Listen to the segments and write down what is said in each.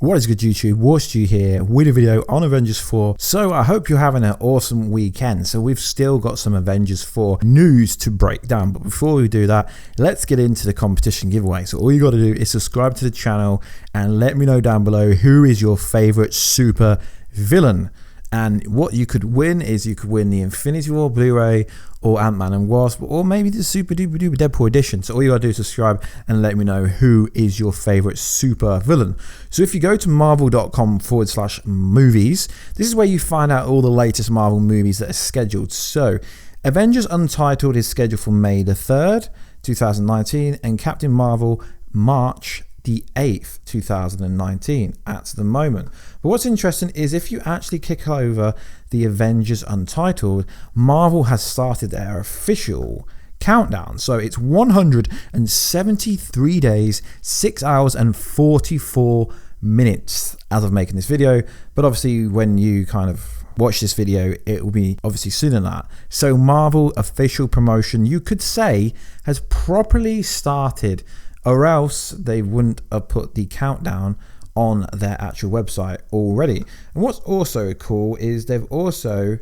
What is good, YouTube? Warstu here with a video on Avengers 4. So I hope you're having an awesome weekend. So we've still got some Avengers 4 news to break down. But before we do that, let's get into the competition giveaway. So all you got to do is subscribe to the channel and let me know down below who is your favorite super villain. And what you could win is you could win the Infinity War Blu-ray or Ant-Man and Wasp, or maybe the Super Duper Duper Deadpool edition. So all you gotta do is subscribe and let me know who is your favorite super villain. So if you go to marvel.com/movies, this is where you find out all the latest Marvel movies that are scheduled. So Avengers Untitled is scheduled for May the 3rd, 2019, and Captain Marvel March the 8th, 2019 at the moment. But what's interesting is if you actually kick over the Avengers Untitled, Marvel has started their official countdown. So it's 173 days, 6 hours and 44 minutes as of making this video. But obviously when you kind of watch this video, it will be obviously sooner than that. So Marvel official promotion, you could say, has properly started, or else they wouldn't have put the countdown on their actual website already. And what's also cool is they've also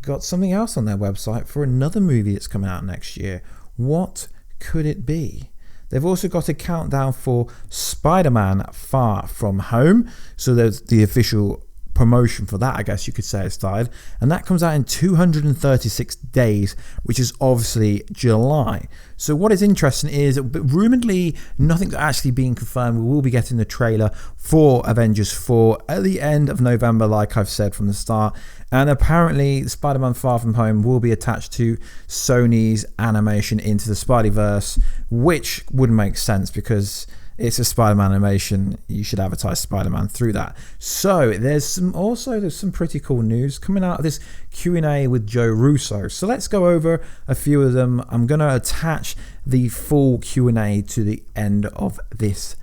got something else on their website for another movie that's coming out next year. What could it be? They've also got a countdown for Spider-Man Far From Home. So there's the official promotion for that, I guess you could say, it started, and that comes out in 236 days, which is obviously July. So what is interesting is, rumoredly, nothing's actually being confirmed. We will be getting the trailer for Avengers 4 at the end of November, like I've said from the start, and apparently Spider-Man Far From Home will be attached to Sony's animation Into the Spideyverse, which would make sense because it's a Spider-Man animation. You should advertise Spider-Man through that. So there's some pretty cool news coming out of this Q&A with Joe Russo. So let's go over a few of them. I'm going to attach the full Q&A to the end of this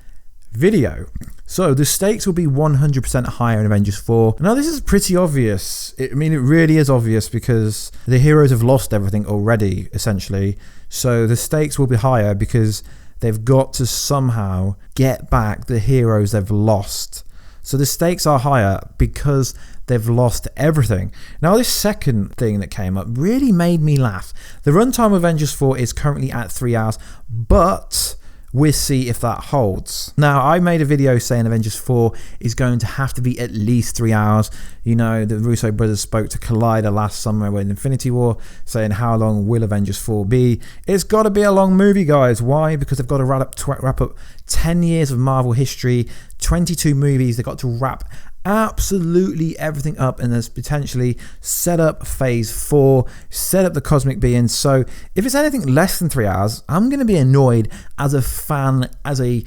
video. So the stakes will be 100% higher in Avengers 4. Now this is pretty obvious. I mean, it really is obvious because the heroes have lost everything already, essentially. So the stakes will be higher because they've got to somehow get back the heroes they've lost. So the stakes are higher because they've lost everything. Now this second thing that came up really made me laugh. The runtime of Avengers 4 is currently at 3 hours, but we'll see if that holds. Now, I made a video saying Avengers 4 is going to have to be at least 3 hours. You know, the Russo brothers spoke to Collider last summer with Infinity War, saying how long will Avengers 4 be? It's got to be a long movie, guys. Why? Because they've got to wrap up 10 years of Marvel history, 22 movies. They've got to wrap absolutely everything up, and there's potentially set up phase 4, set up the cosmic beings. So if it's anything less than 3 hours, I'm going to be annoyed as a fan, as a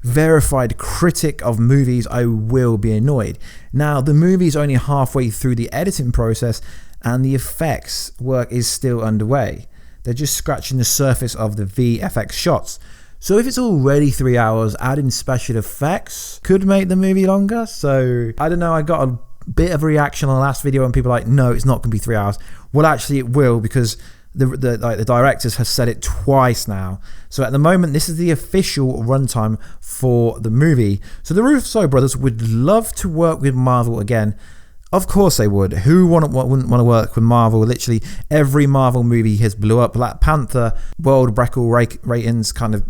verified critic of movies. I will be annoyed. Now the movie's only halfway through the editing process and the effects work is still underway. They're just scratching the surface of the VFX shots. So if it's already 3 hours, adding special effects could make the movie longer. So I don't know, I got a bit of a reaction on the last video and people are like, no, it's not going to be 3 hours. Well, actually it will, because the directors have said it twice now. So at the moment, this is the official runtime for the movie. So the Russo brothers would love to work with Marvel again. Of course they would. Who wouldn't want to work with Marvel? Literally every Marvel movie has blew up. Black Panther world record ratings kind of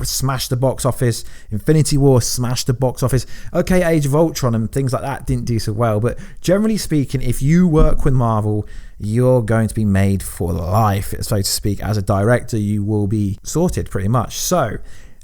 smashed the box office. Infinity War smashed the box office. Okay, Age of Ultron and things like that didn't do so well, but generally speaking, if you work with Marvel, you're going to be made for life, so to speak. As a director, you will be sorted pretty much. So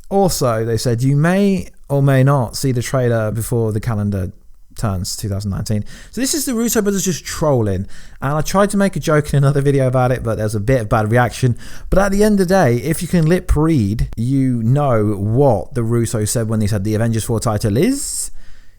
also they said you may or may not see the trailer before the calendar turns 2019. So this is the Russo brothers just trolling, and I tried to make a joke in another video about it, but there's a bit of bad reaction. But at the end of the day, if you can lip read, you know what the Russo said when they said the Avengers 4 title is.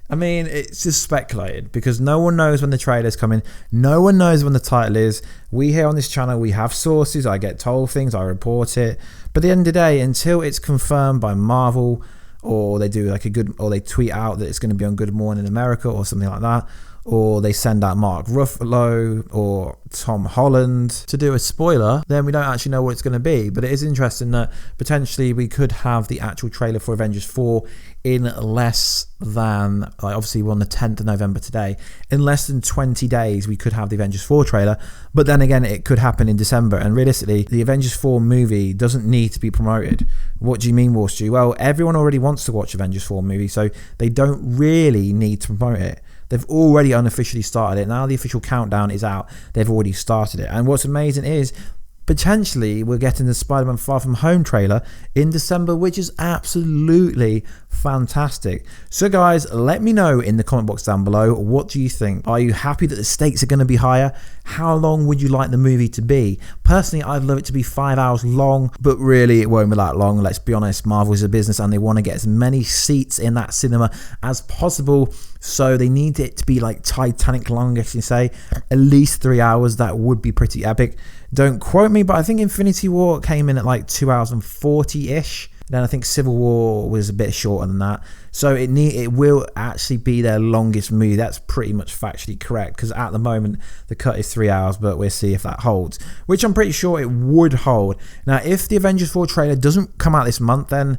I mean, it's just speculated because no one knows when the trailer's coming. No one knows when the title is. We here on this channel, we have sources. I get told things, I report it. But at the end of the day, until it's confirmed by Marvel, or they do like or they tweet out that it's going to be on Good Morning America or something like that, or they send out Mark Ruffalo or Tom Holland to do a spoiler, then we don't actually know what it's going to be. But it is interesting that potentially we could have the actual trailer for Avengers 4 in less than, like obviously we're on the 10th of November today, in less than 20 days we could have the Avengers 4 trailer. But then again, it could happen in December, and realistically the Avengers 4 movie doesn't need to be promoted. What do you mean, Warstu? Well, everyone already wants to watch Avengers 4 movie, so they don't really need to promote it. They've already unofficially started it. Now the official countdown is out. They've already started it. And what's amazing is potentially we're getting the Spider-Man Far From Home trailer in December, which is absolutely fantastic. So guys, let me know in the comment box down below, what do you think? Are you happy that the stakes are going to be higher? How long would you like the movie to be? Personally, I'd love it to be 5 hours long, but really it won't be that long. Let's be honest, Marvel is a business and they want to get as many seats in that cinema as possible. So they need it to be like Titanic long, as you say, at least 3 hours. That would be pretty epic. Don't quote me, but I think Infinity War came in at like 2 hours and 40-ish. Then I think Civil War was a bit shorter than that. So it will actually be their longest movie. That's pretty much factually correct, because at the moment the cut is 3 hours, but we'll see if that holds, which I'm pretty sure it would hold. Now, if the Avengers 4 trailer doesn't come out this month, then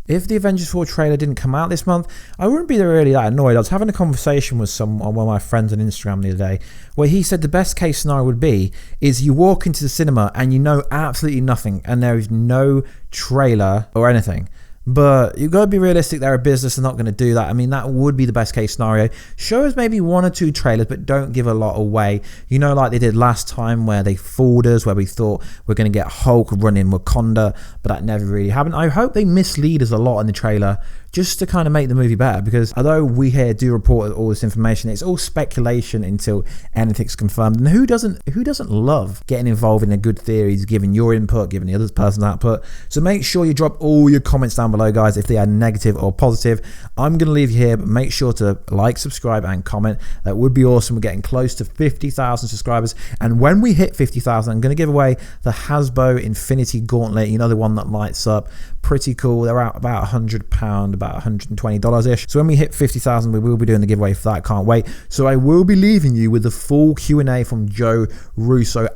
if the Avengers 4 trailer didn't come out this month, I wouldn't be really that annoyed. I was having a conversation with one of my friends on Instagram the other day, where he said the best case scenario would be is you walk into the cinema and you know absolutely nothing and there is no trailer or anything. But you've got to be realistic. They're a business. They're not going to do that. I mean, that would be the best case scenario. Show us maybe 1 or 2 trailers, but don't give a lot away. You know, like they did last time where they fooled us, where we thought we're going to get Hulk running Wakanda, but that never really happened. I hope they mislead us a lot in the trailer just to kind of make the movie better, because although we here do report all this information, it's all speculation until anything's confirmed. And who doesn't love getting involved in a good theories, giving your input, giving the other person's output? So make sure you drop all your comments down below, guys, if they are negative or positive. I'm going to leave you here, but make sure to like, subscribe, and comment. That would be awesome. We're getting close to 50,000 subscribers, and when we hit 50,000, I'm going to give away the Hasbro Infinity Gauntlet. You know, the one that lights up. Pretty cool. They're out about £100, about $120-ish. So when we hit 50,000, we will be doing the giveaway for that. Can't wait. So I will be leaving you with the full Q&A from Joe Russo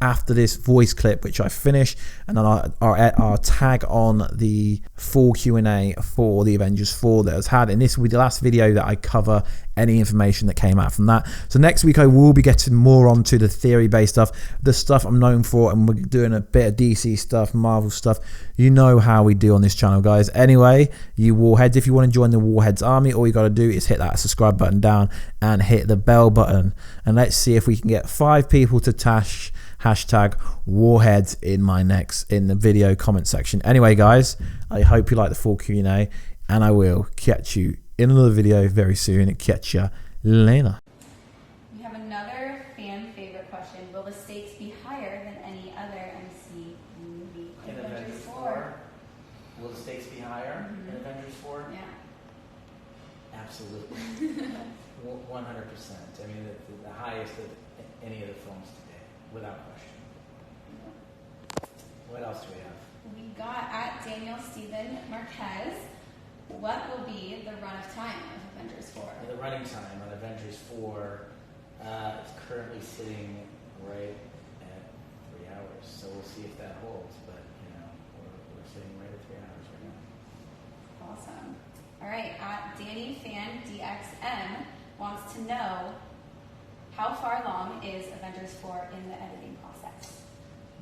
after this voice clip, which I finish, and then I'll tag on the full Q&A for the Avengers 4 that was had, and this will be the last video that I cover any information that came out from that. So next week I will be getting more onto the theory-based stuff, the stuff I'm known for, and we're doing a bit of DC stuff, Marvel stuff. You know how we do on this channel, guys. Anyway, you Warheads, if you want to join the Warheads army, all you got to do is hit that subscribe button down and hit the bell button, and let's see if we can get 5 people to hashtag Warheads in the video comment section. Anyway, guys, I hope you like the full Q&A, and I will catch you in another video very soon. Catch you later. We have another fan favorite question. Will the stakes be higher than any other MC movie? In Avengers 4? Will the stakes be higher in Avengers 4? Yeah. Absolutely. 100%. I mean, the highest of any of the films today, without question. What else do we have? We got at Daniel Steven Marquez. What will be the run of time of Avengers 4? The running time on Avengers 4 is currently sitting right at 3 hours. So we'll see if that holds. But, you know, we're sitting right at 3 hours right now. Awesome. All right. At Danny Fan DXM wants to know, how far along is Avengers 4 in the editing process?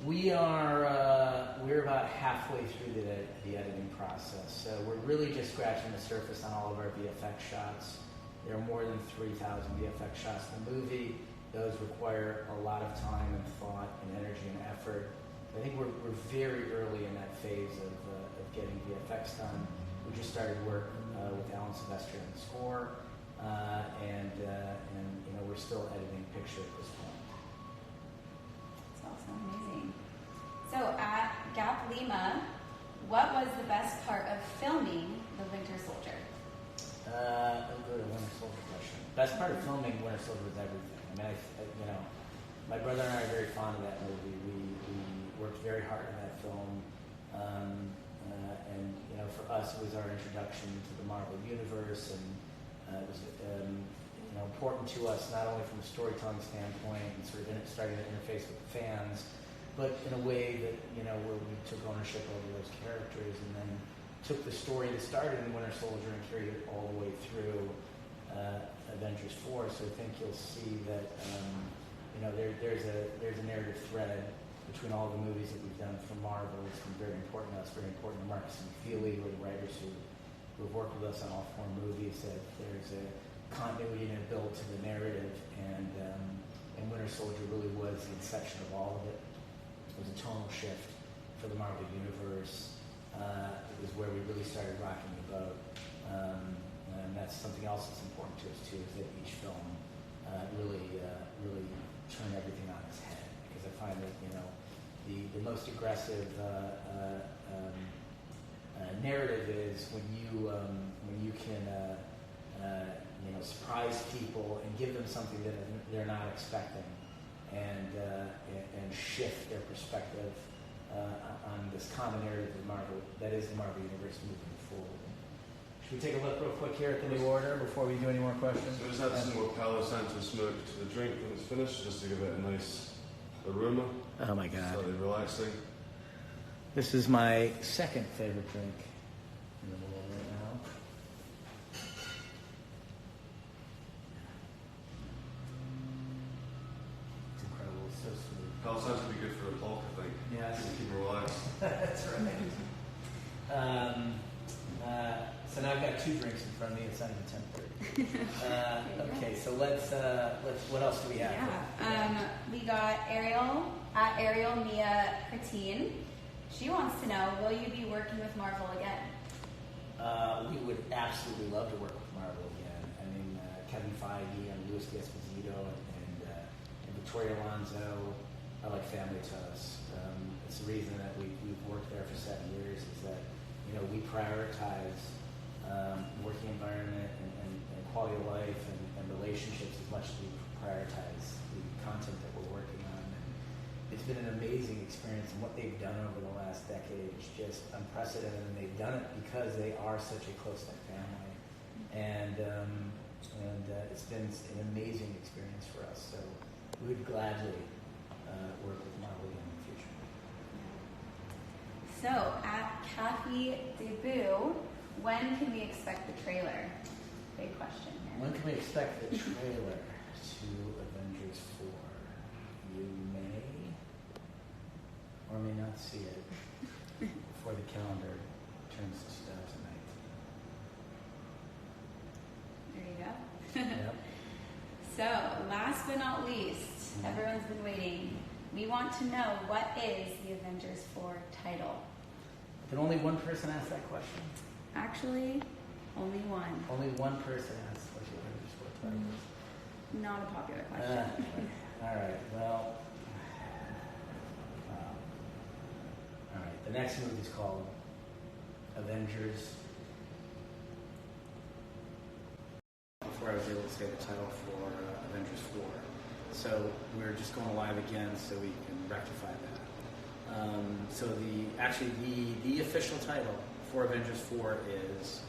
We're about halfway through the editing process, so we're really just scratching the surface on all of our VFX shots. There are more than 3,000 VFX shots in the movie. Those require a lot of time and thought and energy and effort. I think we're very early in that phase of getting VFX done. We just started work with Alan Sylvester in the score, and you know, we're still editing picture at this point. That's awesome, amazing. So at Gap Lima, what was the best part of filming The Winter Soldier? I'll go to Winter Soldier question. Best part of filming Winter Soldier was everything. I mean, you know, my brother and I are very fond of that movie. We worked very hard on that film, and you know, for us, it was our introduction to the Marvel universe, and it was you know, important to us, not only from a storytelling standpoint and sort of starting to interface with the fans, but in a way that, where we took ownership over those characters and then took the story that started in Winter Soldier and carried it all the way through Avengers 4. So I think you'll see that, there's a narrative thread between all the movies that we've done for Marvel. It's been very important to us, very important to Marcus and Feely, who are the writers who have worked with us on all 4 movies, that there's a continuity and a build to the narrative, and Winter Soldier really was the inception of all of it. It was a tonal shift for the Marvel Universe. It was where we really started rocking the boat, and that's something else that's important to us too, is that each film really turned everything on its head, because I find that the most aggressive narrative is when you can surprise people and give them something that they're not expecting, and shift their perspective on this common narrative of Marvel that is the Marvel Universe moving forward. Should we take a look real quick here at the new order before we do any more questions? So just add some more Palo Santo smoke to the drink when it's finished, just to give it a nice aroma. Oh my God. Slightly relaxing. This is my second favorite drink in the world right now. It's incredible. It's so sweet. Palo Santo would be good for a talk, I think. Yes. Keep it relaxed. That's right. So now I've got 2 drinks in front of me. It's not even 10:30. Okay, so let's. What else do we have? Yeah. We got Ariel Mia Kratine. She wants to know, will you be working with Marvel again? We would absolutely love to work with Marvel again. I mean, Kevin Feige and Louis D'Esposito and Victoria Alonso are like family to us. It's the reason that we've worked there for 7 years, is that we prioritize working environment and quality of life and relationships as much as we prioritize the content that we're working on. And it's been an amazing experience, and what they've done over the last decade is just unprecedented, and they've done it because they are such a close-knit family. And it's been an amazing experience for us. So we would gladly work with Marvel again in the future. So, at Kathy Debut, when can we expect the trailer? Big question here. When can we expect the trailer to Avengers 4? You may or may not see it before the calendar turns to 2019. There you go. Yep. So, last but not least, everyone's been waiting. We want to know, what is the Avengers 4 title? Can only one person ask that question? Actually, only one. Only one person asked what the Avengers 4 title is. Not a popular question. All right, well, all right. The next movie is called Avengers. Before I was able to say the title for Avengers 4. So we're just going live again so we can rectify that. So the official title for Avengers 4 is